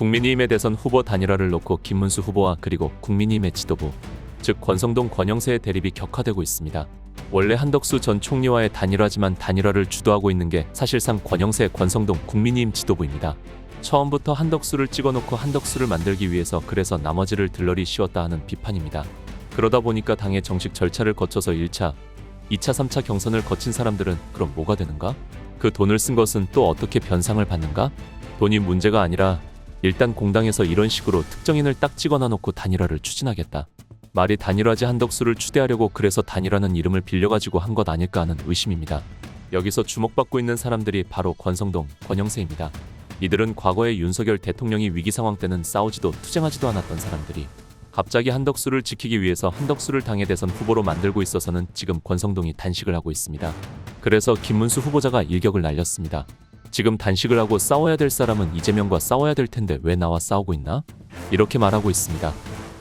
국민의힘의 대선 후보 단일화를 놓고 김문수 후보와 그리고 국민의힘의 지도부, 즉 권성동 권영세의 대립이 격화되고 있습니다. 원래 한덕수 전 총리와의 단일화지만 단일화를 주도하고 있는 게 사실상 권영세, 권성동 국민의힘 지도부입니다. 처음부터 한덕수를 찍어놓고 한덕수를 만들기 위해서 그래서 나머지를 들러리 씌웠다 하는 비판입니다. 그러다 보니까 당의 정식 절차를 거쳐서 1차, 2차, 3차 경선을 거친 사람들은 그럼 뭐가 되는가? 그 돈을 쓴 것은 또 어떻게 변상을 받는가? 돈이 문제가 아니라 일단 공당에서 이런 식으로 특정인을 딱 찍어놔놓고 단일화를 추진하겠다. 말이 단일화지 한덕수를 추대하려고 그래서 단일화는 이름을 빌려가지고 한 것 아닐까 하는 의심입니다. 여기서 주목받고 있는 사람들이 바로 권성동, 권영세입니다. 이들은 과거에 윤석열 대통령이 위기 상황 때는 싸우지도 투쟁하지도 않았던 사람들이 갑자기 한덕수를 지키기 위해서 한덕수를 당의 대선 후보로 만들고 있어서는 지금 권성동이 단식을 하고 있습니다. 그래서 김문수 후보자가 일격을 날렸습니다. 지금 단식을 하고 싸워야 될 사람은 이재명과 싸워야 될 텐데 왜 나와 싸우고 있나? 이렇게 말하고 있습니다.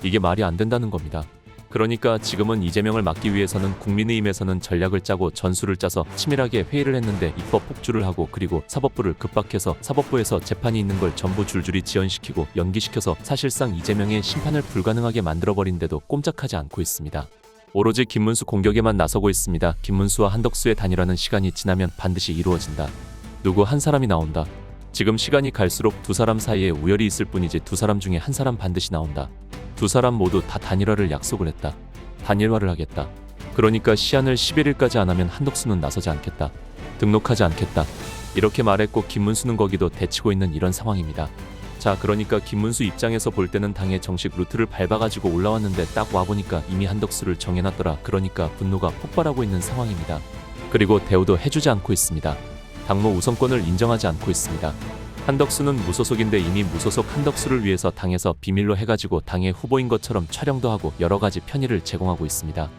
이게 말이 안 된다는 겁니다. 그러니까 지금은 이재명을 막기 위해서는 국민의힘에서는 전략을 짜고 전술을 짜서 치밀하게 회의를 했는데 입법 폭주를 하고 그리고 사법부를 급박해서 사법부에서 재판이 있는 걸 전부 줄줄이 지연시키고 연기시켜서 사실상 이재명의 심판을 불가능하게 만들어버린데도 꼼짝하지 않고 있습니다. 오로지 김문수 공격에만 나서고 있습니다. 김문수와 한덕수의 단일화는 시간이 지나면 반드시 이루어진다. 누구 한 사람이 나온다. 지금 시간이 갈수록 두 사람 사이에 우열이 있을 뿐이지 두 사람 중에 한 사람 반드시 나온다. 두 사람 모두 다 단일화를 약속을 했다. 단일화를 하겠다. 그러니까 시한을 11일까지 안 하면 한덕수는 나서지 않겠다. 등록하지 않겠다. 이렇게 말했고 김문수는 거기도 대치고 있는 이런 상황입니다. 자, 그러니까 김문수 입장에서 볼 때는 당의 정식 루트를 밟아가지고 올라왔는데 딱 와보니까 이미 한덕수를 정해놨더라. 그러니까 분노가 폭발하고 있는 상황입니다. 그리고 대우도 해주지 않고 있습니다. 당무 우선권을 인정하지 않고 있습니다. 한덕수는 무소속인데 이미 무소속 한덕수를 위해서 당에서 비밀로 해가지고 당의 후보인 것처럼 촬영도 하고 여러가지 편의를 제공하고 있습니다.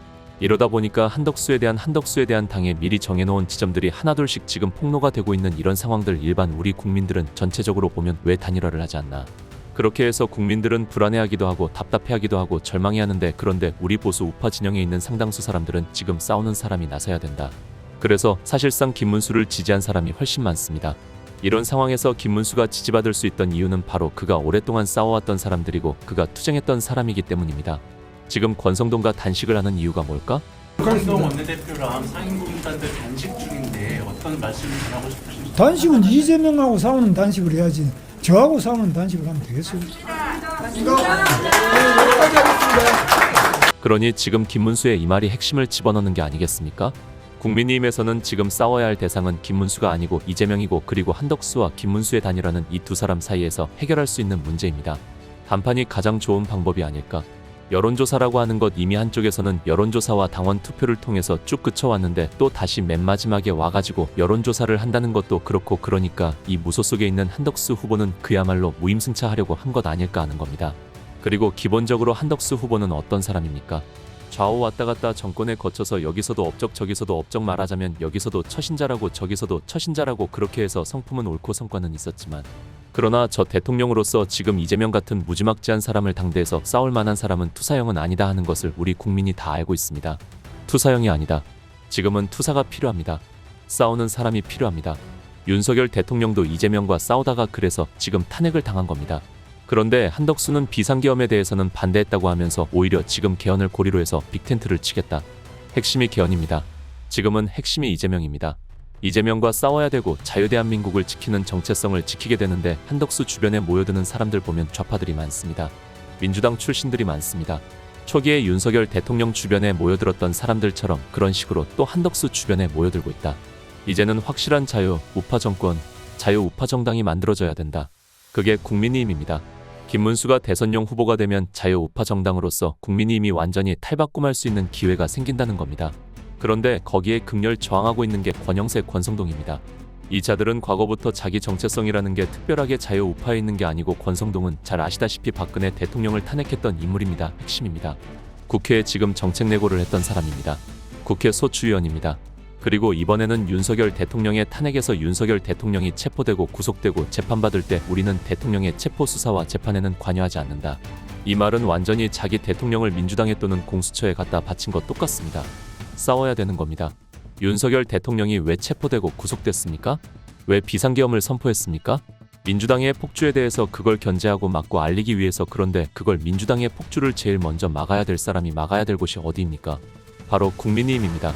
이러다 보니까 한덕수에 대한 당에 미리 정해놓은 지점들이 하나둘씩 지금 폭로가 되고 있는 이런 상황들 일반 우리 국민들은 전체적으로 보면 왜 단일화를 하지 않나. 그렇게 해서 국민들은 불안해하기도 하고 답답해하기도 하고 절망해하는데 그런데 우리 보수 우파 진영에 있는 상당수 사람들은 지금 싸우는 사람이 나서야 된다. 그래서 사실상 김문수를 지지한 사람이 훨씬 많습니다. 이런 상황에서 김문수가 지지받을 수 있던 이유는 바로 그가 오랫동안 싸워왔던 사람들이고 그가 투쟁했던 사람이기 때문입니다. 지금 권성동과 단식을 하는 이유가 뭘까? 권성동 원내대표랑 상임고문단들 단식 중인데 어떤 말씀을 전하고 싶으신지. 단식은 이재명하고 싸우는 단식을 해야지 저하고 싸우는 단식을 하면 되겠어요? 그러니 지금 김문수의 이 말이 핵심을 집어넣는 게 아니겠습니까? 국민의힘에서는 지금 싸워야 할 대상은 김문수가 아니고 이재명이고 그리고 한덕수와 김문수의 단일화는 이 두 사람 사이에서 해결할 수 있는 문제입니다. 단판이 가장 좋은 방법이 아닐까? 여론조사라고 하는 것 이미 한쪽에서는 여론조사와 당원 투표를 통해서 쭉 그쳐왔는데 또 다시 맨 마지막에 와가지고 여론조사를 한다는 것도 그렇고 그러니까 이 무소속에 있는 한덕수 후보는 그야말로 무임승차하려고 한 것 아닐까 하는 겁니다. 그리고 기본적으로 한덕수 후보는 어떤 사람입니까? 좌우 왔다 갔다 정권에 거쳐서 여기서도 업적 저기서도 업적 말하자면 여기서도 처신자라고 저기서도 처신자라고 그렇게 해서 성품은 옳고 성과는 있었지만 그러나 저 대통령으로서 지금 이재명 같은 무지막지한 사람을 당대에서 싸울 만한 사람은 투사형은 아니다 하는 것을 우리 국민이 다 알고 있습니다. 투사형이 아니다. 지금은 투사가 필요합니다. 싸우는 사람이 필요합니다. 윤석열 대통령도 이재명과 싸우다가 그래서 지금 탄핵을 당한 겁니다. 그런데 한덕수는 비상계엄에 대해서는 반대했다고 하면서 오히려 지금 개헌을 고리로 해서 빅텐트를 치겠다. 핵심이 개헌입니다. 지금은 핵심이 이재명입니다. 이재명과 싸워야 되고 자유대한민국을 지키는 정체성을 지키게 되는데 한덕수 주변에 모여드는 사람들 보면 좌파들이 많습니다. 민주당 출신들이 많습니다. 초기에 윤석열 대통령 주변에 모여들었던 사람들처럼 그런 식으로 또 한덕수 주변에 모여들고 있다. 이제는 확실한 자유, 우파 정권, 자유 우파 정당이 만들어져야 된다. 그게 국민의힘입니다. 김문수가 대선용 후보가 되면 자유 우파 정당으로서 국민의힘이 완전히 탈바꿈할 수 있는 기회가 생긴다는 겁니다. 그런데 거기에 극렬 저항하고 있는 게 권영세, 권성동입니다. 이 자들은 과거부터 자기 정체성이라는 게 특별하게 자유 우파에 있는 게 아니고 권성동은 잘 아시다시피 박근혜 대통령을 탄핵했던 인물입니다. 핵심입니다. 국회에 지금 정책 내고를 했던 사람입니다. 국회 소추위원입니다. 그리고 이번에는 윤석열 대통령의 탄핵에서 윤석열 대통령이 체포되고 구속되고 재판받을 때 우리는 대통령의 체포 수사와 재판에는 관여하지 않는다. 이 말은 완전히 자기 대통령을 민주당에 또는 공수처에 갖다 바친 것 똑같습니다. 싸워야 되는 겁니다. 윤석열 대통령이 왜 체포되고 구속됐습니까? 왜 비상계엄을 선포했습니까? 민주당의 폭주에 대해서 그걸 견제하고 막고 알리기 위해서. 그런데 그걸 민주당의 폭주를 제일 먼저 막아야 될 사람이 막아야 될 곳이 어디입니까? 바로 국민의힘입니다.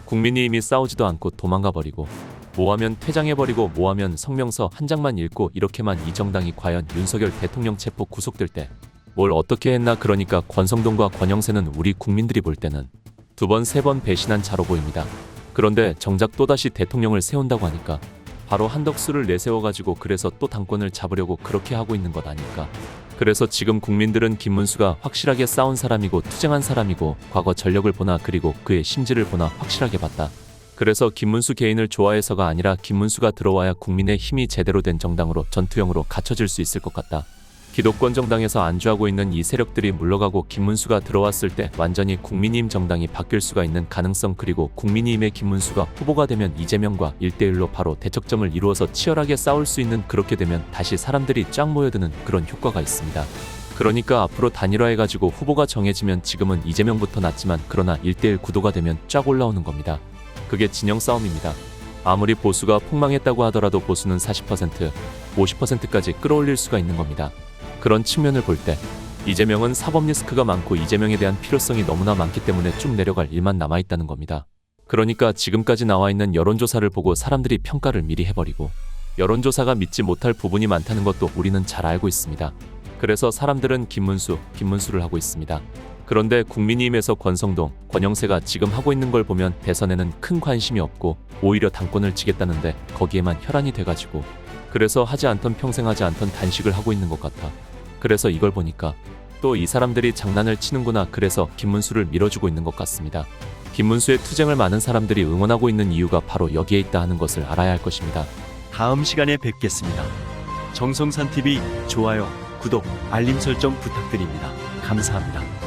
국민의힘이 싸우지도 않고 도망가 버리고 뭐하면 퇴장해버리고 뭐하면 성명서 한 장만 읽고 이렇게만 이 정당이 과연 윤석열 대통령 체포 구속될 때 뭘 어떻게 했나. 그러니까 권성동과 권영세는 우리 국민들이 볼 때는 2번, 3번 배신한 자로 보입니다. 그런데 정작 또다시 대통령을 세운다고 하니까 바로 한덕수를 내세워가지고 그래서 또 당권을 잡으려고 그렇게 하고 있는 것 아닐까. 그래서 지금 국민들은 김문수가 확실하게 싸운 사람이고 투쟁한 사람이고 과거 전력을 보나 그리고 그의 심지를 보나 확실하게 봤다. 그래서 김문수 개인을 좋아해서가 아니라 김문수가 들어와야 국민의 힘이 제대로 된 정당으로 전투형으로 갖춰질 수 있을 것 같다. 기독권 정당에서 안주하고 있는 이 세력들이 물러가고 김문수가 들어왔을 때 완전히 국민의힘 정당이 바뀔 수가 있는 가능성, 그리고 국민의힘의 김문수가 후보가 되면 이재명과 1대1로 바로 대척점을 이루어서 치열하게 싸울 수 있는, 그렇게 되면 다시 사람들이 쫙 모여드는 그런 효과가 있습니다. 그러니까 앞으로 단일화해가지고 후보가 정해지면 지금은 이재명부터 낮지만 그러나 1대1 구도가 되면 쫙 올라오는 겁니다. 그게 진영 싸움입니다. 아무리 보수가 폭망했다고 하더라도 보수는 40%, 50%까지 끌어올릴 수가 있는 겁니다. 그런 측면을 볼 때 이재명은 사법 리스크가 많고 이재명에 대한 필요성이 너무나 많기 때문에 쭉 내려갈 일만 남아있다는 겁니다. 그러니까 지금까지 나와 있는 여론조사를 보고 사람들이 평가를 미리 해버리고 여론조사가 믿지 못할 부분이 많다는 것도 우리는 잘 알고 있습니다. 그래서 사람들은 김문수를 하고 있습니다. 그런데 국민의힘에서 권성동, 권영세가 지금 하고 있는 걸 보면 대선에는 큰 관심이 없고 오히려 당권을 지겠다는데 거기에만 혈안이 돼가지고 그래서 하지 않던 평생 하지 않던 단식을 하고 있는 것 같아. 그래서 이걸 보니까 또 이 사람들이 장난을 치는구나. 그래서 김문수를 밀어주고 있는 것 같습니다. 김문수의 투쟁을 많은 사람들이 응원하고 있는 이유가 바로 여기에 있다 하는 것을 알아야 할 것입니다. 다음 시간에 뵙겠습니다. 정성산TV 좋아요, 구독, 알림 설정 부탁드립니다. 감사합니다.